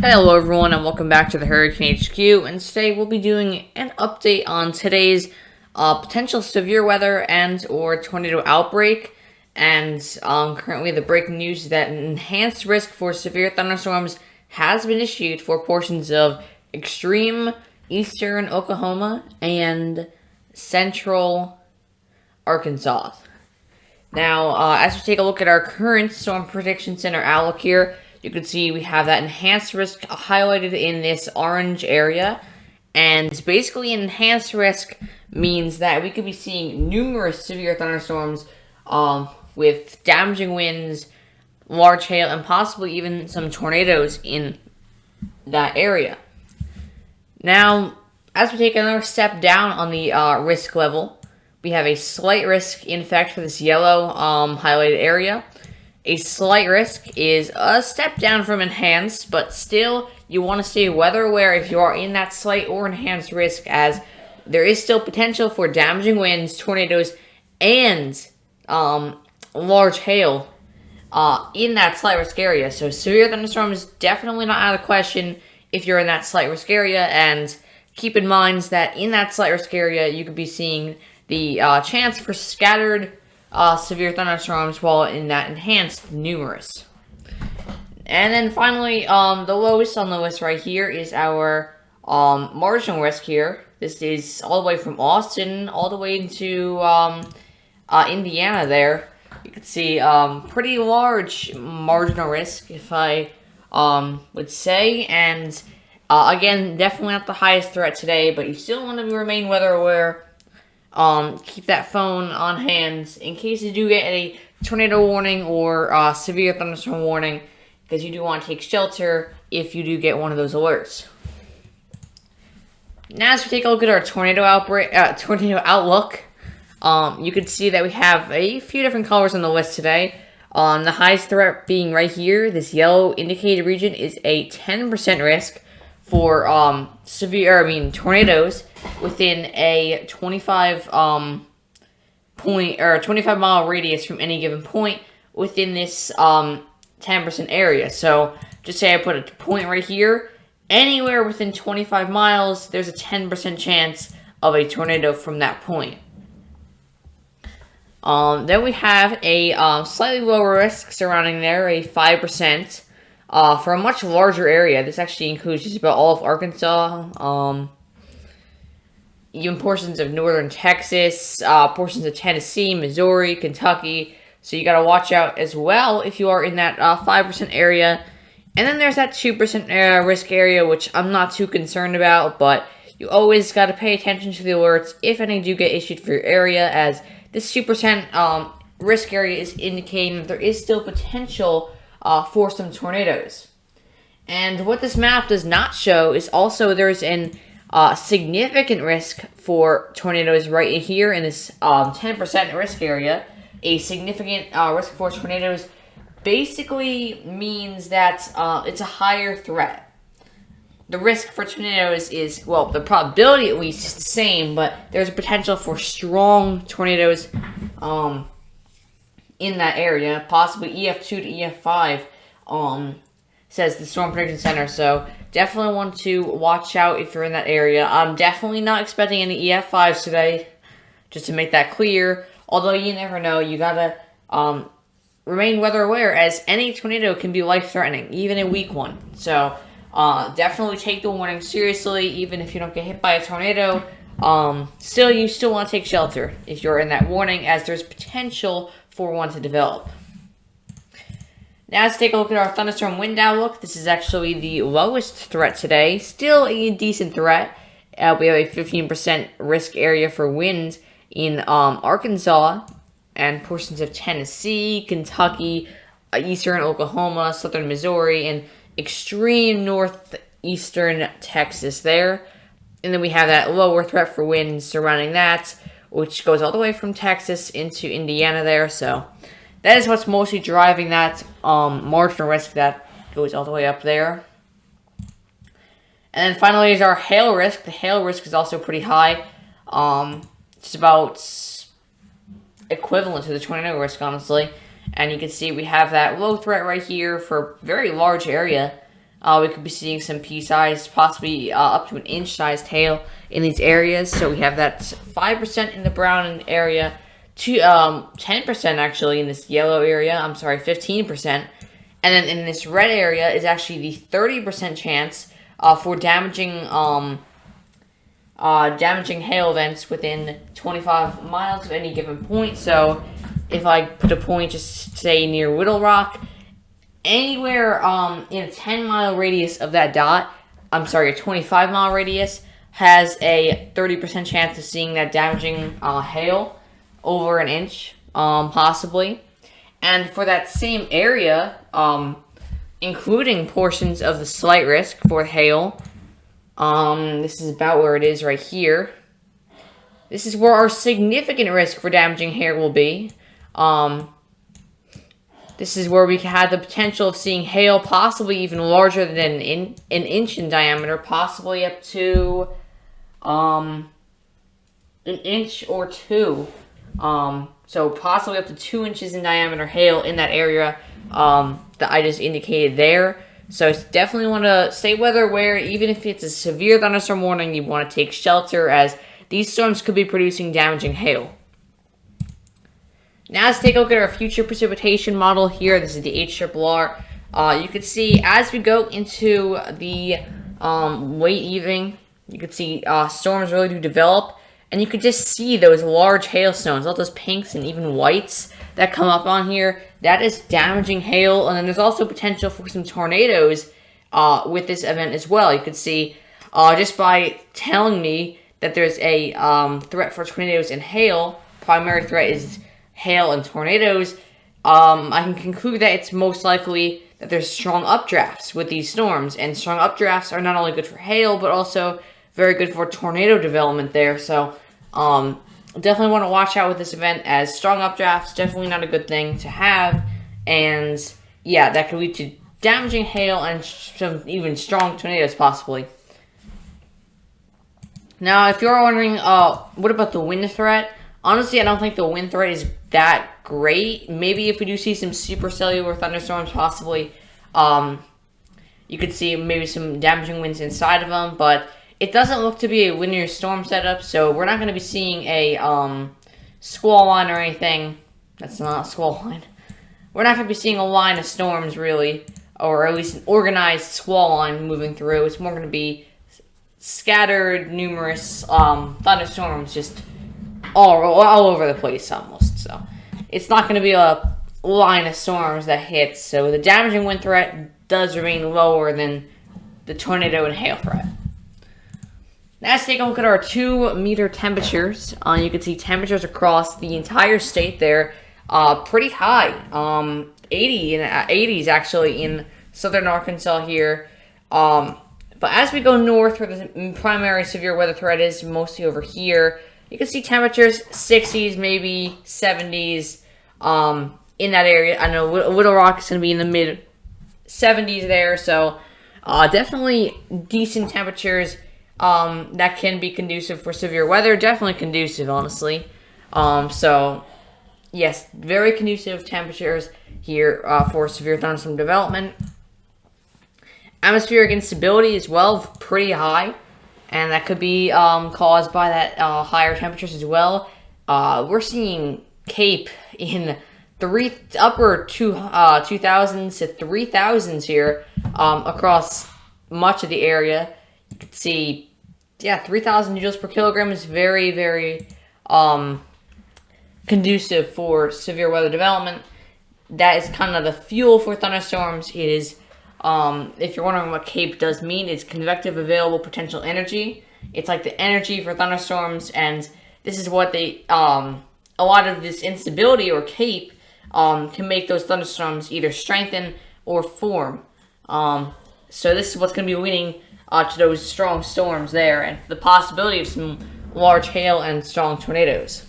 Hello everyone and welcome back to the Hurricane HQ, and today we'll be doing an update on today's potential severe weather and or tornado outbreak. And currently the breaking news is that an enhanced risk for severe thunderstorms has been issued for portions of extreme eastern Oklahoma and central Arkansas. Now, as we take a look at our current storm prediction center outlook here, you can see we have that enhanced risk highlighted in this orange area. And basically, an enhanced risk means that we could be seeing numerous severe thunderstorms with damaging winds, large hail, and possibly even some tornadoes in that area. Now, as we take another step down on the risk level, we have a slight risk in effect for this yellow highlighted area. A slight risk is a step down from enhanced, but still you want to stay weather aware if you are in that slight or enhanced risk, as there is still potential for damaging winds, tornadoes, and large hail in that slight risk area. So severe thunderstorm is definitely not out of the question if you're in that slight risk area, and keep in mind that in that slight risk area you could be seeing the chance for scattered severe thunderstorms, while in that enhanced, numerous. And then finally, the lowest on the list right here is our marginal risk here. This is all the way from Austin all the way into Indiana there. You can see pretty large marginal risk, if I would say. And again, definitely not the highest threat today, but you still want to remain weather aware. Keep that phone on hand in case you do get a tornado warning or severe thunderstorm warning, because you do want to take shelter if you do get one of those alerts. Now, as we take a look at our tornado outlook, you can see that we have a few different colors on the list today. The highest threat being right here, this yellow indicated region, is a 10% risk for tornadoes within a 25 mile radius from any given point within this 10% area. So just say I put a point right here, anywhere within 25 miles, there's a 10% chance of a tornado from that point. Then we have a slightly lower risk surrounding there, a 5%. For a much larger area. This actually includes just about all of Arkansas, even portions of northern Texas, portions of Tennessee, Missouri, Kentucky. So you gotta watch out as well if you are in that 5% area. And then there's that 2% risk area, which I'm not too concerned about, but you always gotta pay attention to the alerts if any do get issued for your area, as this 2% risk area is indicating that there is still potential for some tornadoes. And what this map does not show is also there's an significant risk for tornadoes right in here in this 10% risk area. A significant risk for tornadoes basically means that it's a higher threat. The risk for tornadoes is, well, the probability at least is the same, but there's a potential for strong tornadoes in that area, possibly EF2 to EF5, says the Storm Prediction Center. So definitely want to watch out if you're in that area. I'm definitely not expecting any EF5s today, just to make that clear. Although you never know, you gotta remain weather aware, as any tornado can be life-threatening, even a weak one. So definitely take the warning seriously, even if you don't get hit by a tornado. You still want to take shelter if you're in that warning, as there's potential for one to develop. Now let's take a look at our thunderstorm wind outlook. This is actually the lowest threat today. Still a decent threat. We have a 15% risk area for winds in Arkansas and portions of Tennessee, Kentucky, eastern Oklahoma, southern Missouri, and extreme northeastern Texas there. And then we have that lower threat for winds surrounding that, which goes all the way from Texas into Indiana there. So that is what's mostly driving that marginal risk that goes all the way up there. And then finally is our hail risk. The hail risk is also pretty high. It's about equivalent to the tornado risk, honestly. And you can see we have that low threat right here for a very large area. We could be seeing some pea-sized, possibly up to an inch-sized hail in these areas. So we have that 5% in the brown area, 10% actually in this yellow area. I'm sorry, 15%. And then in this red area is actually the 30% chance for damaging hail events within 25 miles of any given point. So if I put a point, just say near Whittle Rock, anywhere in a 10-mile radius of that dot, I'm sorry, a 25-mile radius, has a 30% chance of seeing that damaging hail over an inch, possibly. And for that same area, including portions of the slight risk for hail, this is about where it is right here. This is where our significant risk for damaging hail will be. This is where we have the potential of seeing hail possibly even larger than an inch in diameter, possibly up to an inch or two. So possibly up to 2 inches in diameter hail in that area that I just indicated there. So definitely want to stay weather aware. Even if it's a severe thunderstorm warning, you want to take shelter, as these storms could be producing damaging hail. Now let's take a look at our future precipitation model here. This is the HRRR. You can see as we go into the late evening, you can see storms really do develop. And you could just see those large hailstones, all those pinks and even whites that come up on here. That is damaging hail. And then there's also potential for some tornadoes with this event as well. You could see just by telling me that there's a threat for tornadoes and hail, primary threat is hail and tornadoes, I can conclude that it's most likely that there's strong updrafts with these storms. And strong updrafts are not only good for hail, but also very good for tornado development there. So definitely want to watch out with this event, as strong updrafts definitely not a good thing to have. And yeah, that could lead to damaging hail and some even strong tornadoes possibly. Now, if you're wondering, what about the wind threat? Honestly, I don't think the wind threat is that great. Maybe if we do see some supercellular thunderstorms, possibly, you could see maybe some damaging winds inside of them, but it doesn't look to be a Windshear storm setup, so we're not going to be seeing a squall line or anything. That's not a squall line. We're not going to be seeing a line of storms, really, or at least an organized squall line moving through. It's more going to be scattered, numerous thunderstorms just all over the place almost. So it's not going to be a line of storms that hits. So the damaging wind threat does remain lower than the tornado and hail threat. Now let's take a look at our 2-meter temperatures. You can see temperatures across the entire state there, pretty high, 80s actually in southern Arkansas here. But as we go north, where the primary severe weather threat is mostly over here, you can see temperatures 60s, maybe 70s in that area. I know Whittle Rock is going to be in the mid 70s there, so definitely decent temperatures. That can be conducive for severe weather. Definitely conducive, honestly. So, yes, very conducive temperatures here for severe thunderstorm development. Atmospheric instability as well, pretty high. And that could be caused by that higher temperatures as well. We're seeing Cape in upper 2,000s to 3,000s here across much of the area. You can see, yeah, 3,000 joules per kilogram is very, very conducive for severe weather development. That is kind of the fuel for thunderstorms. It is, if you're wondering what CAPE does mean, it's convective available potential energy. It's like the energy for thunderstorms, and this is what they, a lot of this instability or CAPE can make those thunderstorms either strengthen or form. So this is what's going to be leading to those strong storms there, and the possibility of some large hail and strong tornadoes.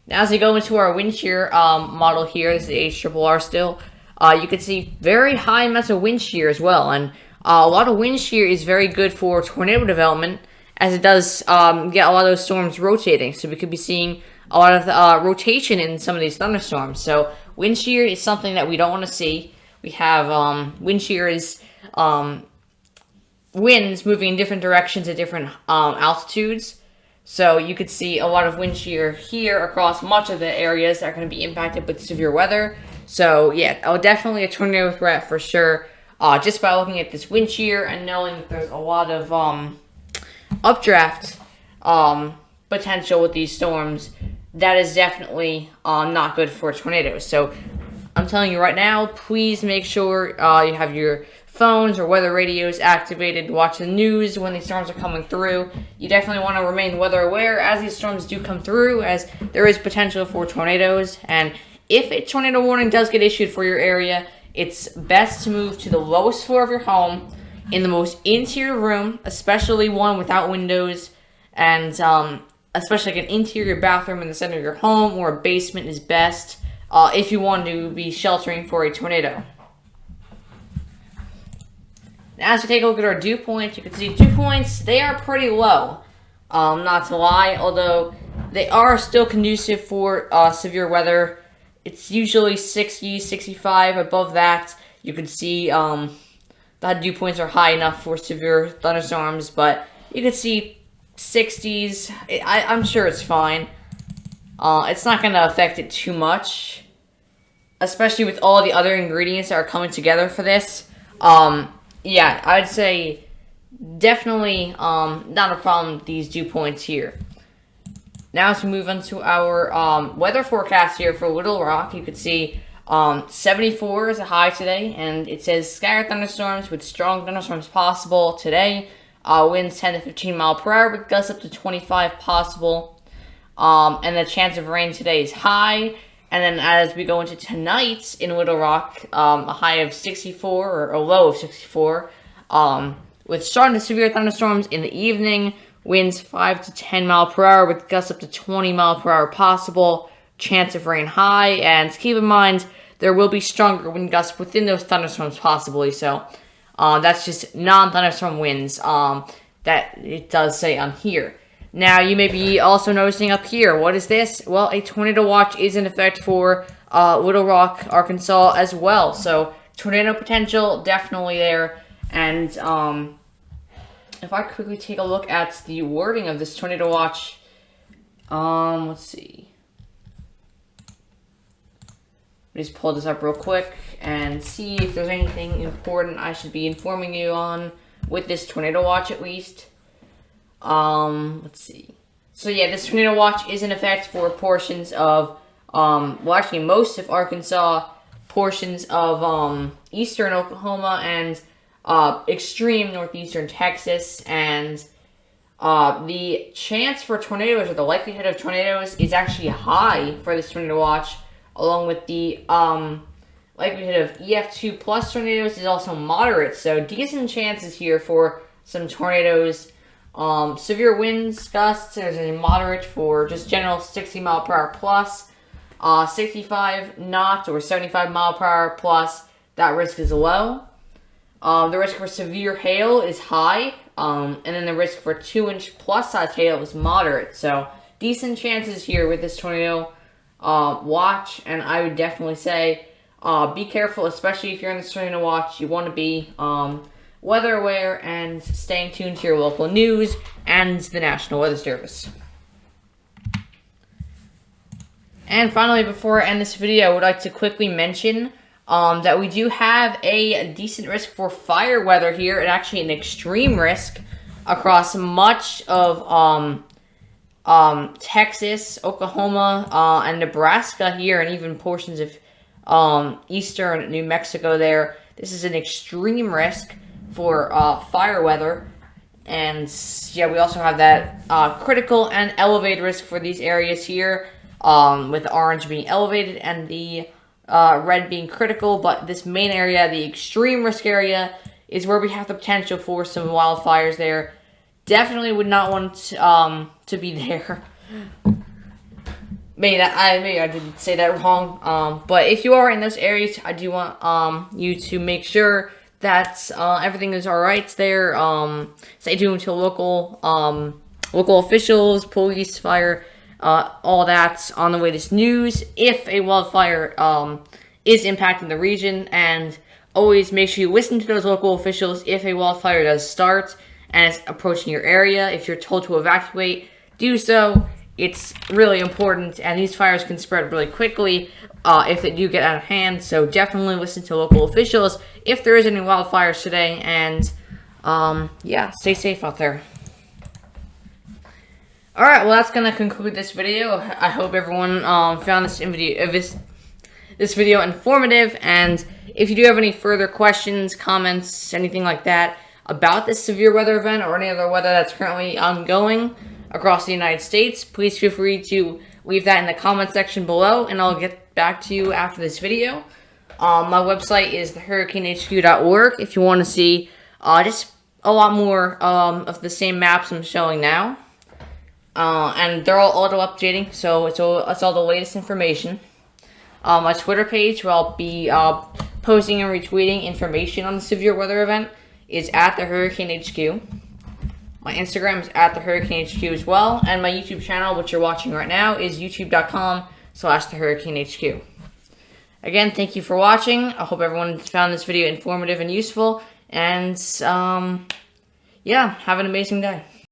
Now as we go into our Windshear model here, this is the HRRR still, you can see very high amounts of wind shear as well, and a lot of wind shear is very good for tornado development, as it does get a lot of those storms rotating, so we could be seeing a lot of rotation in some of these thunderstorms. So wind shear is something that we don't want to see. we have Windshear's winds moving in different directions at different altitudes. So you could see a lot of wind shear here across much of the areas that are going to be impacted with severe weather. So yeah, definitely a tornado threat for sure. Just by looking at this wind shear and knowing that there's a lot of updraft potential with these storms, that is definitely not good for tornadoes. So I'm telling you right now, please make sure you have your phones or weather radios activated, watch the news when these storms are coming through. You definitely want to remain weather aware as these storms do come through, as there is potential for tornadoes. And if a tornado warning does get issued for your area, it's best to move to the lowest floor of your home, in the most interior room, especially one without windows, and especially like an interior bathroom in the center of your home, or a basement is best if you want to be sheltering for a tornado. Now, as we take a look at our dew points, you can see dew points, they are pretty low, not to lie, although they are still conducive for severe weather. It's usually 60, 65. Above that, you can see the dew points are high enough for severe thunderstorms, but you can see 60s. I'm sure it's fine. It's not going to affect it too much, especially with all the other ingredients that are coming together for this. Yeah, I'd say definitely not a problem with these dew points here. Now, as we move on to our weather forecast here for Little Rock, you can see 74 is a high today, and it says scattered thunderstorms with strong thunderstorms possible today. Winds 10 to 15 mile per hour with gusts up to 25 possible. And the chance of rain today is high. And then as we go into tonight in Little Rock, a high of 64 or a low of 64, with strong to severe thunderstorms in the evening, winds 5 to 10 mile per hour with gusts up to 20 mile per hour possible, chance of rain high, and keep in mind there will be stronger wind gusts within those thunderstorms possibly, so that's just non-thunderstorm winds that it does say on here. Now, you may be also noticing up here, what is this? Well, a tornado watch is in effect for Little Rock, Arkansas as well. So, tornado potential definitely there. And if I quickly take a look at the wording of this tornado watch, let's see. Let me just pull this up real quick and see if there's anything important I should be informing you on with this tornado watch at least. Let's see. So yeah, this tornado watch is in effect for portions of, well actually most of Arkansas, portions of, eastern Oklahoma, and, extreme northeastern Texas, and, the chance for tornadoes, or the likelihood of tornadoes, is actually high for this tornado watch, along with the, likelihood of EF2 plus tornadoes is also moderate, so decent chances here for some tornadoes. Severe winds, gusts, there's a moderate for just general 60 mile per hour plus. 65 knots or 75 mile per hour plus, that risk is low. The risk for severe hail is high, and then the risk for 2-inch plus size hail is moderate. So, decent chances here with this tornado watch, and I would definitely say be careful, especially if you're in this tornado watch. You want to be weather aware and staying tuned to your local news and the National Weather Service. And finally, before I end this video, I would like to quickly mention that we do have a decent risk for fire weather here, and actually an extreme risk across much of Texas, Oklahoma, and Nebraska here, and even portions of eastern New Mexico there. This is an extreme risk for fire weather, and yeah, we also have that critical and elevated risk for these areas here, with the orange being elevated and the red being critical. But this main area, the extreme risk area, is where we have the potential for some wildfires there. Definitely would not want to be there. Maybe I did say that wrong, but if you are in those areas, I do want you to make sure that everything is alright there. Stay tuned to local officials, police, fire, all that's on the latest news if a wildfire is impacting the region, and always make sure you listen to those local officials if a wildfire does start and it's approaching your area. If you're told to evacuate, do so. It's really important, and these fires can spread really quickly if they do get out of hand. So definitely listen to local officials if there is any wildfires today, and yeah, stay safe out there. Alright, well, that's going to conclude this video. I hope everyone found this video informative, and if you do have any further questions, comments, anything like that about this severe weather event or any other weather that's currently ongoing across the United States, please feel free to leave that in the comment section below, and I'll get back to you after this video. My website is thehurricanehq.org if you want to see just a lot more of the same maps I'm showing now. And they're all auto-updating, so it's all the latest information. My Twitter page, where I'll be posting and retweeting information on the severe weather event, is at the Hurricane HQ. My Instagram is at the Hurricane HQ as well, and my YouTube channel, which you're watching right now, is youtube.com/the Hurricane HQ. Again, thank you for watching. I hope everyone found this video informative and useful, and yeah, have an amazing day.